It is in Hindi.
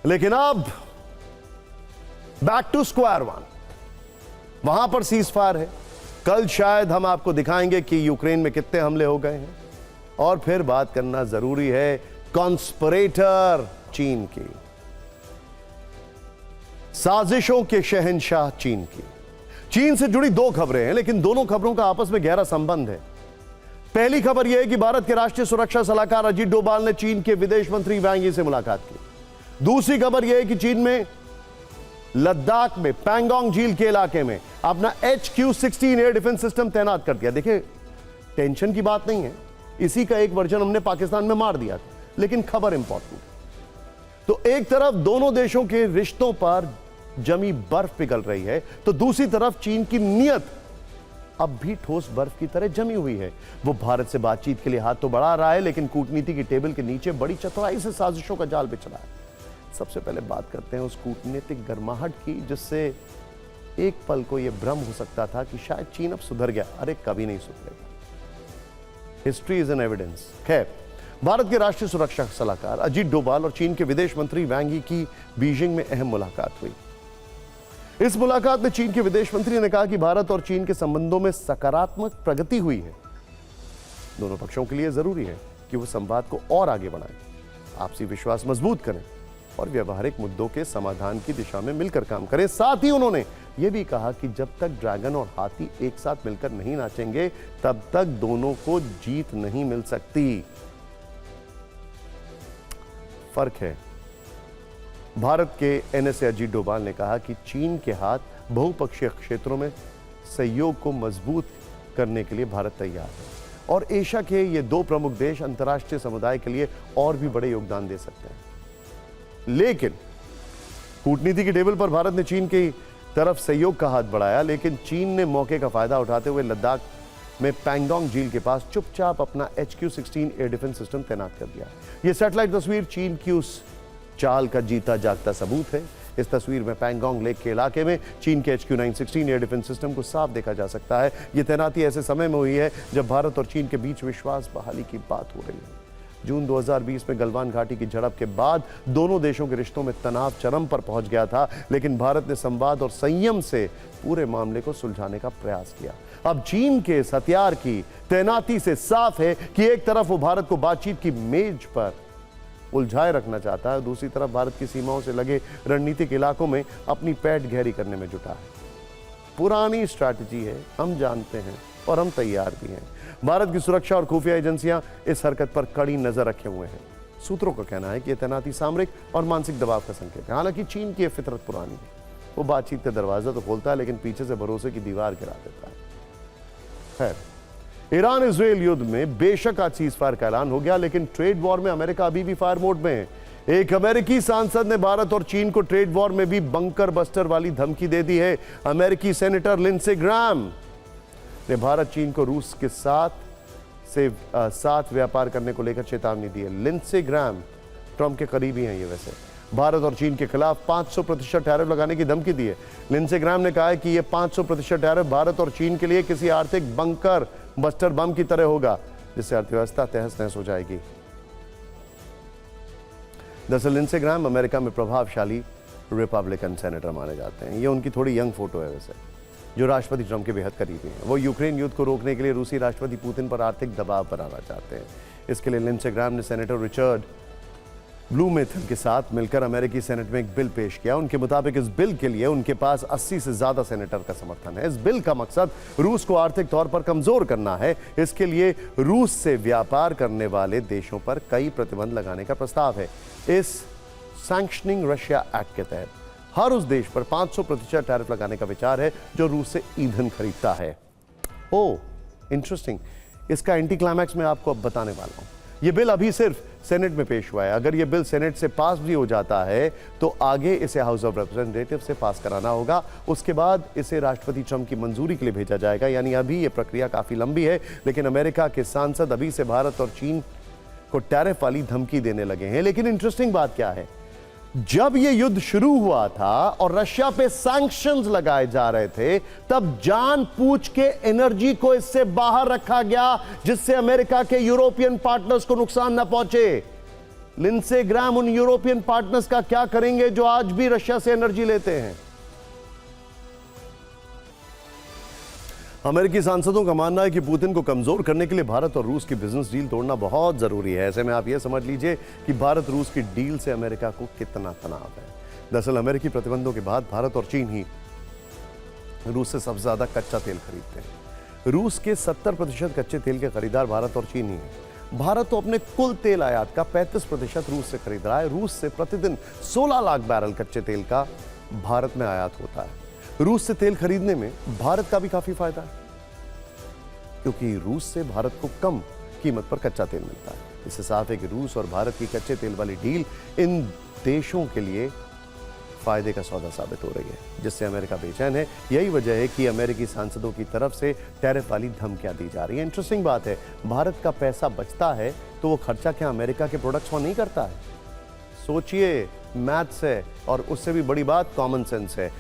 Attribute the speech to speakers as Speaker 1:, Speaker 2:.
Speaker 1: लेकिन अब बैक टू स्क्वायर वन, वहां पर सीज फायर है। कल शायद हम आपको दिखाएंगे कि यूक्रेन में कितने हमले हो गए हैं, और फिर बात करना जरूरी है कॉन्स्पिरेटर चीन की, साजिशों के शहंशाह चीन की। चीन से जुड़ी दो खबरें हैं, लेकिन दोनों खबरों का आपस में गहरा संबंध है। पहली खबर यह है कि भारत के राष्ट्रीय सुरक्षा सलाहकार अजीत डोभाल ने चीन के विदेश मंत्री वांग यी से मुलाकात की। दूसरी खबर यह है कि चीन में लद्दाख में पैंगोंग झील के इलाके में अपना HQ-16 एयर डिफेंस सिस्टम तैनात कर दिया। देखिए, टेंशन की बात नहीं है, इसी का एक वर्जन हमने पाकिस्तान में मार दिया था, लेकिन खबर इंपॉर्टेंट है। तो एक तरफ दोनों देशों के रिश्तों पर जमी बर्फ पिघल रही है, तो दूसरी तरफ चीन की नीयत अब भी ठोस बर्फ की तरह जमी हुई है। वो भारत से बातचीत के लिए हाथ तो बढ़ा रहा है, लेकिन कूटनीति की टेबल के नीचे बड़ी चतुराई से साजिशों का जाल बिछ रहा है। सबसे पहले बात करते हैं उस कूटनीतिक गर्माहट की, जिससे एक पल को यह भ्रम हो सकता था कि शायद चीन अब सुधर गया। अरे कभी नहीं सुधरेगा, हिस्ट्री इज एन एविडेंस। खैर, भारत के राष्ट्रीय सुरक्षा सलाहकार अजीत डोभाल और चीन के विदेश मंत्री वांग यी की बीजिंग में अहम मुलाकात हुई। इस मुलाकात में चीन के विदेश मंत्री ने कहा कि भारत और चीन के संबंधों में सकारात्मक प्रगति हुई है। दोनों पक्षों के लिए जरूरी है कि वो संवाद को और आगे बढ़ाएं, आपसी विश्वास मजबूत करें और व्यवहारिक मुद्दों के समाधान की दिशा में मिलकर काम करें। साथ ही उन्होंने यह भी कहा कि जब तक ड्रैगन और हाथी एक साथ मिलकर नहीं नाचेंगे, तब तक दोनों को जीत नहीं मिल सकती। फर्क है। भारत के NSA अजीत डोभाल ने कहा कि चीन के हाथ बहुपक्षीय क्षेत्रों में सहयोग को मजबूत करने के लिए भारत तैयार है, और एशिया के ये दो प्रमुख देश अंतर्राष्ट्रीय समुदाय के लिए और भी बड़े योगदान दे सकते हैं। लेकिन कूटनीति की टेबल पर भारत ने चीन की तरफ सहयोग का हाथ बढ़ाया, लेकिन चीन ने मौके का फायदा उठाते हुए लद्दाख में पैंगोंग झील के पास चुपचाप अपना HQ-16 एयर डिफेंस सिस्टम तैनात कर दिया। यह सैटेलाइट तस्वीर चीन की उस चाल का जीता जागता सबूत है। इस तस्वीर में पैंगोंग लेक के इलाके में चीन के HQ-916 एयर डिफेंस सिस्टम को साफ देखा जा सकता है। यह तैनाती ऐसे समय में हुई है जब भारत और चीन के बीच विश्वास बहाली की बात हो रही है। जून 2020 में गलवान घाटी की झड़प के बाद दोनों देशों के रिश्तों में तनाव चरम पर पहुंच गया था, लेकिन भारत ने संवाद और संयम से पूरे मामले को सुलझाने का प्रयास किया। अब चीन के इस हथियार की तैनाती से साफ है कि एक तरफ वो भारत को बातचीत की मेज पर उलझाए रखना चाहता है, दूसरी तरफ भारत की सीमाओं से लगे रणनीतिक इलाकों में अपनी पैठ गहरी करने में जुटा है। पुरानी स्ट्रैटेजी है, हम जानते हैं और हम तैयार भी हैं। भारत की सुरक्षा और खुफिया एजेंसियां इस हरकत पर कड़ी नजर रखे हुए हैं। सूत्रों का कहना है कि यह तैनाती सामरिक और मानसिक दबाव का संकेत है। हालांकि चीन की यह फितरत पुरानी है, वो बातचीत का दरवाजा तो खोलता है, लेकिन पीछे से भरोसे की दीवार गिरा देता है। खैर, ईरान इजराइल युद्ध में बेशक आज सीज फायर का ऐलान हो गया, लेकिन ट्रेड वॉर में अमेरिका अभी भी फायर मोड में है। एक अमेरिकी सांसद ने भारत और चीन को ट्रेड वॉर में भी बंकर बस्टर वाली धमकी दे दी है। अमेरिकी सेनेटर लिंडसे ग्राहम ने भारत चीन को रूस के साथ व्यापार करने को लेकर चेतावनी दी है। लिंडसे ग्राहम ट्रंप के करीबी हैं। ये वैसे भारत और चीन के खिलाफ 500% टैरिफ लगाने की धमकी दी है। लिंडसे ग्राहम ने कहा है कि यह 500% टैरिफ भारत और चीन के लिए किसी आर्थिक बंकर बस्टर बम की तरह होगा, जिससे अर्थव्यवस्था तहस नहस हो जाएगी। दरअसल लिंडसे ग्राहम अमेरिका में प्रभावशाली रिपब्लिकन सेनेटर माने जाते हैं। ये उनकी थोड़ी यंग फोटो है वैसे, जो राष्ट्रपति ट्रंप के बेहद करीबी हैं। वो यूक्रेन युद्ध को रोकने के लिए रूसी राष्ट्रपति पुतिन पर आर्थिक दबाव बनाना चाहते हैं। इसके लिए लिंडसे ग्राहम ने सेनेटर रिचर्ड ब्लूमेंथल के साथ मिलकर अमेरिकी सेनेट में एक बिल पेश किया। उनके मुताबिक इस बिल के लिए उनके पास 80 से ज्यादा सेनेटर का समर्थन है। इस बिल का मकसद रूस को आर्थिक तौर पर कमजोर करना है। इसके लिए रूस से व्यापार करने वाले देशों पर कई प्रतिबंध लगाने का प्रस्ताव है। इस सैंक्शनिंग रशिया एक्ट के तहत हर उस देश पर 500% टैरिफ लगाने का विचार है जो रूस से ईंधन खरीदता है। ओह, इंटरेस्टिंग। इसका एंटी क्लाइमैक्स मैं आपको अब बताने वाला हूं। यह बिल अभी सिर्फ सेनेट में पेश हुआ है। अगर यह बिल सेनेट से पास भी हो जाता है तो आगे इसे हाउस ऑफ रिप्रेजेंटेटिव से पास कराना होगा। उसके बाद इसे राष्ट्रपति ट्रंप की मंजूरी के लिए भेजा जाएगा। यानी अभी यह प्रक्रिया काफी लंबी है, लेकिन अमेरिका के सांसद अभी से भारत और चीन को टैरिफ वाली धमकी देने लगे हैं। लेकिन इंटरेस्टिंग बात क्या है, जब यह युद्ध शुरू हुआ था और रशिया पे सैंक्शंस लगाए जा रहे थे, तब जानबूझ के एनर्जी को इससे बाहर रखा गया, जिससे अमेरिका के यूरोपियन पार्टनर्स को नुकसान न पहुंचे। लिंडसे ग्राहम उन यूरोपियन पार्टनर्स का क्या करेंगे जो आज भी रशिया से एनर्जी लेते हैं? अमेरिकी सांसदों का मानना है कि पुतिन को कमजोर करने के लिए भारत और रूस की बिजनेस डील तोड़ना बहुत जरूरी है। ऐसे में आप यह समझ लीजिए कि भारत रूस की डील से अमेरिका को कितना तनाव है। दरअसल अमेरिकी प्रतिबंधों के बाद भारत और चीन ही रूस से सबसे ज्यादा कच्चा तेल खरीदते हैं। रूस के 70% कच्चे तेल के खरीदार भारत और चीन ही है। भारत तो अपने कुल तेल आयात का 35% रूस से खरीद रहा है। रूस से प्रतिदिन 16 लाख बैरल कच्चे तेल का भारत में आयात होता है। रूस से तेल खरीदने में भारत का भी काफी फायदा है, क्योंकि रूस से भारत को कम कीमत पर कच्चा तेल मिलता है। इससे साफ है कि रूस और भारत की कच्चे तेल वाली डील इन देशों के लिए फायदे का सौदा साबित हो रही है, जिससे अमेरिका बेचैन है। यही वजह है कि अमेरिकी सांसदों की तरफ से टैरिफ वाली धमकियां दी जा रही है। इंटरेस्टिंग बात है, भारत का पैसा बचता है तो वो खर्चा क्या अमेरिका के प्रोडक्ट्स पर नहीं करता है? सोचिए, मैथ्स है और उससे भी बड़ी बात कॉमन सेंस है।